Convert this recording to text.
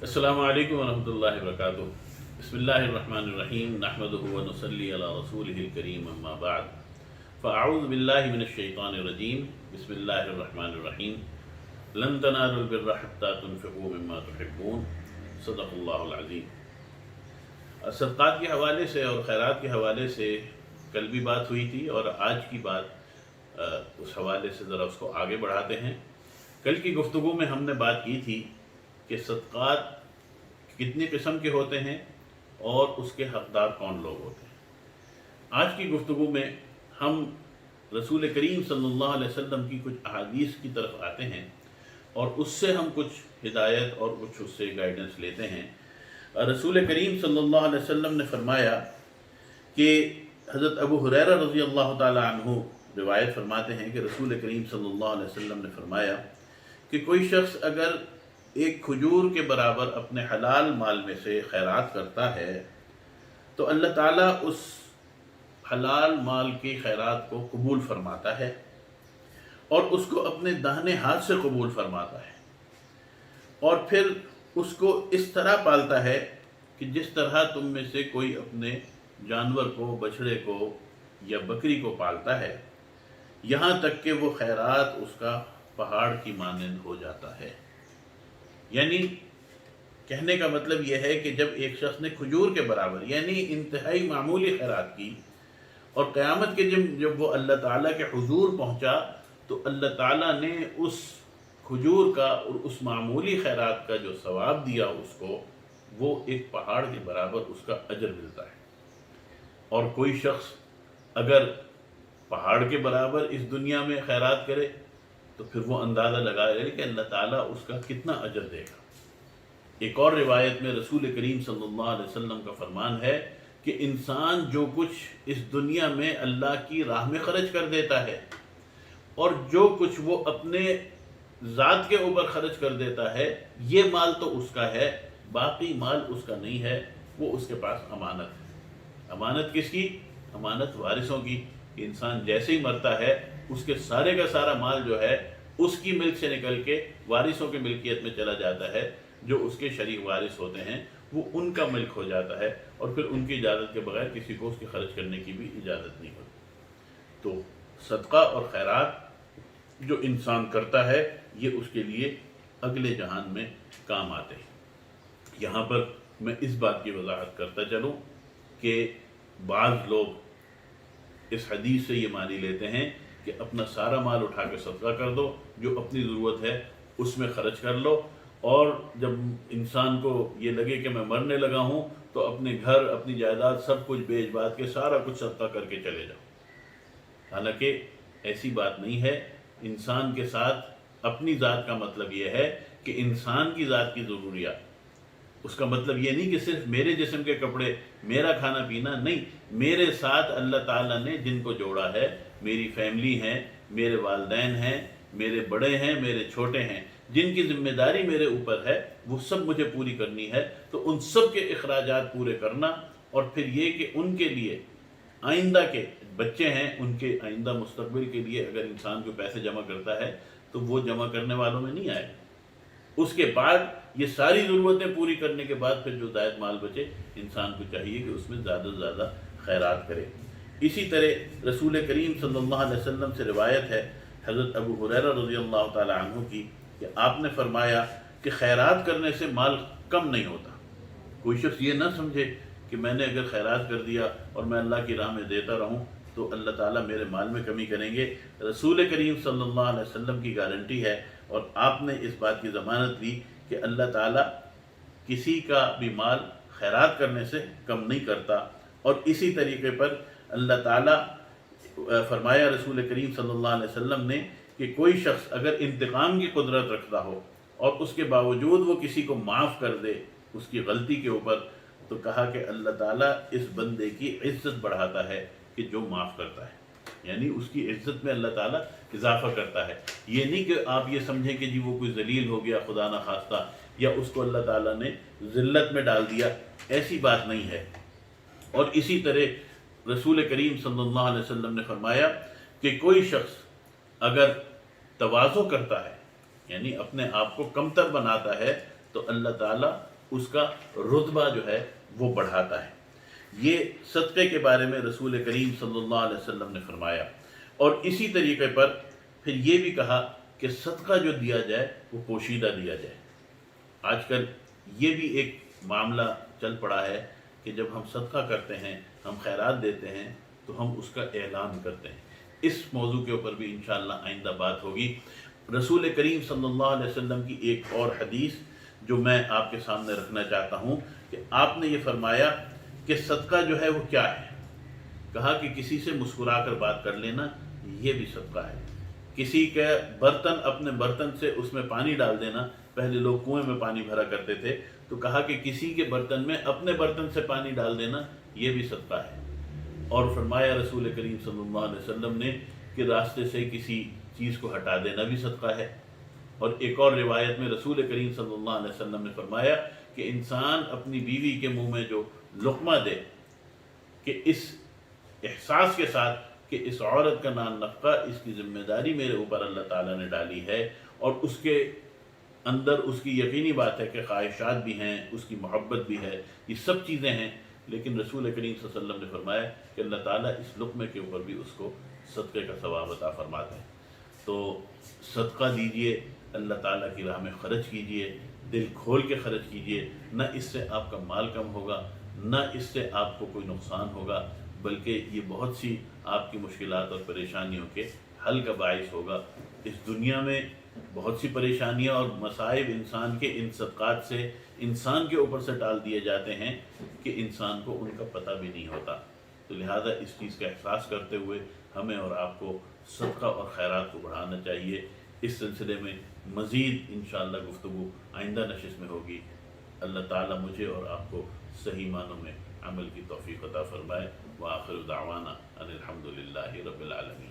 السلام علیکم ورحمۃ اللہ وبرکاتہ۔ بسم اللہ الرحمن الرحیم، نحمدہ ونصلی علی رسولہ الکریم، اما بعد فاعوذ باللہ من الشیطان الرجیم، بسم اللہ الرحمن الرحیم۔ لن تنالوا البر حتی تنفقوا مما تحبون، صدق اللہ العظیم۔ صدقات کے حوالے سے اور خیرات کے حوالے سے کل بھی بات ہوئی تھی، اور آج کی بات اس حوالے سے ذرا اس کو آگے بڑھاتے ہیں۔ کل کی گفتگو میں ہم نے بات کی تھی کہ صدقات کتنی قسم کے ہوتے ہیں اور اس کے حقدار کون لوگ ہوتے ہیں۔ آج کی گفتگو میں ہم رسول کریم صلی اللہ علیہ وسلم کی کچھ احادیث کی طرف آتے ہیں اور اس سے ہم کچھ ہدایت اور کچھ اس سے گائیڈنس لیتے ہیں۔ رسول کریم صلی اللہ علیہ وسلم نے فرمایا کہ حضرت ابو ہریرہ رضی اللہ تعالی عنہ روایت فرماتے ہیں کہ رسول کریم صلی اللہ علیہ وسلم نے فرمایا کہ کوئی شخص اگر ایک کھجور کے برابر اپنے حلال مال میں سے خیرات کرتا ہے تو اللہ تعالیٰ اس حلال مال کی خیرات کو قبول فرماتا ہے اور اس کو اپنے داہنے ہاتھ سے قبول فرماتا ہے، اور پھر اس کو اس طرح پالتا ہے کہ جس طرح تم میں سے کوئی اپنے جانور کو، بچھڑے کو یا بکری کو پالتا ہے، یہاں تک کہ وہ خیرات اس کا پہاڑ کی مانند ہو جاتا ہے۔ یعنی کہنے کا مطلب یہ ہے کہ جب ایک شخص نے کھجور کے برابر یعنی انتہائی معمولی خیرات کی، اور قیامت کے جب وہ اللہ تعالیٰ کے حضور پہنچا تو اللہ تعالیٰ نے اس کھجور کا اور اس معمولی خیرات کا جو ثواب دیا اس کو، وہ ایک پہاڑ کے برابر اس کا اجر ملتا ہے۔ اور کوئی شخص اگر پہاڑ کے برابر اس دنیا میں خیرات کرے تو پھر وہ اندازہ لگائے کہ اللہ تعالیٰ اس کا کتنا اجر دے گا۔ ایک اور روایت میں رسول کریم صلی اللہ علیہ وسلم کا فرمان ہے کہ انسان جو کچھ اس دنیا میں اللہ کی راہ میں خرچ کر دیتا ہے اور جو کچھ وہ اپنے ذات کے اوپر خرچ کر دیتا ہے، یہ مال تو اس کا ہے، باقی مال اس کا نہیں ہے، وہ اس کے پاس امانت ہے۔ امانت کس کی؟ امانت وارثوں کی، کہ انسان جیسے ہی مرتا ہے اس کے سارے کا سارا مال جو ہے اس کی ملک سے نکل کے وارثوں کی ملکیت میں چلا جاتا ہے۔ جو اس کے شریک وارث ہوتے ہیں وہ ان کا ملک ہو جاتا ہے، اور پھر ان کی اجازت کے بغیر کسی کو اس کی خرچ کرنے کی بھی اجازت نہیں ہوتی۔ تو صدقہ اور خیرات جو انسان کرتا ہے یہ اس کے لیے اگلے جہان میں کام آتے ہیں۔ یہاں پر میں اس بات کی وضاحت کرتا چلوں کہ بعض لوگ اس حدیث سے یہ مانی لیتے ہیں کہ اپنا سارا مال اٹھا کے صدقہ کر دو، جو اپنی ضرورت ہے اس میں خرچ کر لو، اور جب انسان کو یہ لگے کہ میں مرنے لگا ہوں تو اپنے گھر، اپنی جائیداد سب کچھ بیچ بات کے سارا کچھ صدقہ کر کے چلے جاؤ۔ حالانکہ ایسی بات نہیں ہے۔ انسان کے ساتھ اپنی ذات کا مطلب یہ ہے کہ انسان کی ذات کی ضروریات، اس کا مطلب یہ نہیں کہ صرف میرے جسم کے کپڑے، میرا کھانا پینا، نہیں، میرے ساتھ اللہ تعالیٰ نے جن کو جوڑا ہے، میری فیملی ہے، میرے والدین ہیں، میرے بڑے ہیں، میرے چھوٹے ہیں، جن کی ذمہ داری میرے اوپر ہے وہ سب مجھے پوری کرنی ہے۔ تو ان سب کے اخراجات پورے کرنا، اور پھر یہ کہ ان کے لیے آئندہ کے بچے ہیں، ان کے آئندہ مستقبل کے لیے اگر انسان کو پیسے جمع کرتا ہے تو وہ جمع کرنے والوں میں نہیں آئے۔ اس کے بعد یہ ساری ضرورتیں پوری کرنے کے بعد پھر جو زائد مال بچے، انسان کو چاہیے کہ اس میں زیادہ سے زیادہ خیرات کرے۔ اسی طرح رسول کریم صلی اللہ علیہ وسلم سے روایت ہے حضرت ابو ہریرہ رضی اللہ تعالی عنہ کی کہ آپ نے فرمایا کہ خیرات کرنے سے مال کم نہیں ہوتا۔ کوئی شخص یہ نہ سمجھے کہ میں نے اگر خیرات کر دیا اور میں اللہ کی راہ میں دیتا رہوں تو اللہ تعالیٰ میرے مال میں کمی کریں گے۔ رسول کریم صلی اللہ علیہ وسلم کی گارنٹی ہے، اور آپ نے اس بات کی ضمانت دی کہ اللہ تعالیٰ کسی کا بھی مال خیرات کرنے سے کم نہیں کرتا۔ اور اسی طریقے پر اللہ تعالیٰ فرمایا رسول کریم صلی اللہ علیہ وسلم نے کہ کوئی شخص اگر انتقام کی قدرت رکھتا ہو اور اس کے باوجود وہ کسی کو معاف کر دے اس کی غلطی کے اوپر، تو کہا کہ اللہ تعالیٰ اس بندے کی عزت بڑھاتا ہے کہ جو معاف کرتا ہے، یعنی اس کی عزت میں اللہ تعالیٰ اضافہ کرتا ہے۔ یہ نہیں کہ آپ یہ سمجھیں کہ جی وہ کوئی ذلیل ہو گیا خدا نہ خواستہ، یا اس کو اللہ تعالیٰ نے ذلت میں ڈال دیا، ایسی بات نہیں ہے۔ اور اسی طرح رسول کریم صلی اللہ علیہ وسلم نے فرمایا کہ کوئی شخص اگر تواضع کرتا ہے، یعنی اپنے آپ کو کمتر بناتا ہے، تو اللہ تعالیٰ اس کا رتبہ جو ہے وہ بڑھاتا ہے۔ یہ صدقے کے بارے میں رسول کریم صلی اللہ علیہ وسلم نے فرمایا، اور اسی طریقے پر پھر یہ بھی کہا کہ صدقہ جو دیا جائے وہ پوشیدہ دیا جائے۔ آج کل یہ بھی ایک معاملہ چل پڑا ہے کہ جب ہم صدقہ کرتے ہیں، ہم خیرات دیتے ہیں، تو ہم اس کا اعلان کرتے ہیں۔ اس موضوع کے اوپر بھی انشاءاللہ آئندہ بات ہوگی۔ رسول کریم صلی اللہ علیہ وسلم کی ایک اور حدیث جو میں آپ کے سامنے رکھنا چاہتا ہوں کہ آپ نے یہ فرمایا کہ صدقہ جو ہے وہ کیا ہے؟ کہا کہ کسی سے مسکرا کر بات کر لینا، یہ بھی صدقہ ہے۔ کسی کے برتن، اپنے برتن سے اس میں پانی ڈال دینا، پہلے لوگ کنویں میں پانی بھرا کرتے تھے، تو کہا کہ کسی کے برتن میں اپنے برتن سے پانی ڈال دینا، یہ بھی صدقہ ہے۔ اور فرمایا رسول کریم صلی اللہ علیہ وسلم نے کہ راستے سے کسی چیز کو ہٹا دینا بھی صدقہ ہے۔ اور ایک اور روایت میں رسول کریم صلی اللہ علیہ وسلم نے فرمایا کہ انسان اپنی بیوی کے منہ میں جو لقمہ دے، کہ اس احساس کے ساتھ کہ اس عورت کا نان نفقہ، اس کی ذمہ داری میرے اوپر اللہ تعالیٰ نے ڈالی ہے، اور اس کے اندر اس کی یقینی بات ہے کہ خواہشات بھی ہیں، اس کی محبت بھی ہے، یہ سب چیزیں ہیں، لیکن رسول کریم صلی اللہ علیہ وسلم نے فرمایا کہ اللہ تعالیٰ اس لقمے کے اوپر بھی اس کو صدقے کا ثواب عطا فرماتے ہیں۔ تو صدقہ دیجئے، اللہ تعالیٰ کی راہ میں خرچ کیجئے، دل کھول کے خرچ کیجئے، نہ اس سے آپ کا مال کم ہوگا، نہ اس سے آپ کو کوئی نقصان ہوگا، بلکہ یہ بہت سی آپ کی مشکلات اور پریشانیوں کے حل کا باعث ہوگا۔ اس دنیا میں بہت سی پریشانیاں اور مصائب انسان کے ان صدقات سے انسان کے اوپر سے ٹال دیے جاتے ہیں کہ انسان کو ان کا پتہ بھی نہیں ہوتا۔ تو لہٰذا اس چیز کا احساس کرتے ہوئے ہمیں اور آپ کو صدقہ اور خیرات کو بڑھانا چاہیے۔ اس سلسلے میں مزید انشاءاللہ گفتگو آئندہ نشست میں ہوگی۔ اللہ تعالیٰ مجھے اور آپ کو صحیح معنوں میں عمل کی توفیق عطا فرمائے۔ وآخر دعوانا ان الحمد للہ رب العالمین۔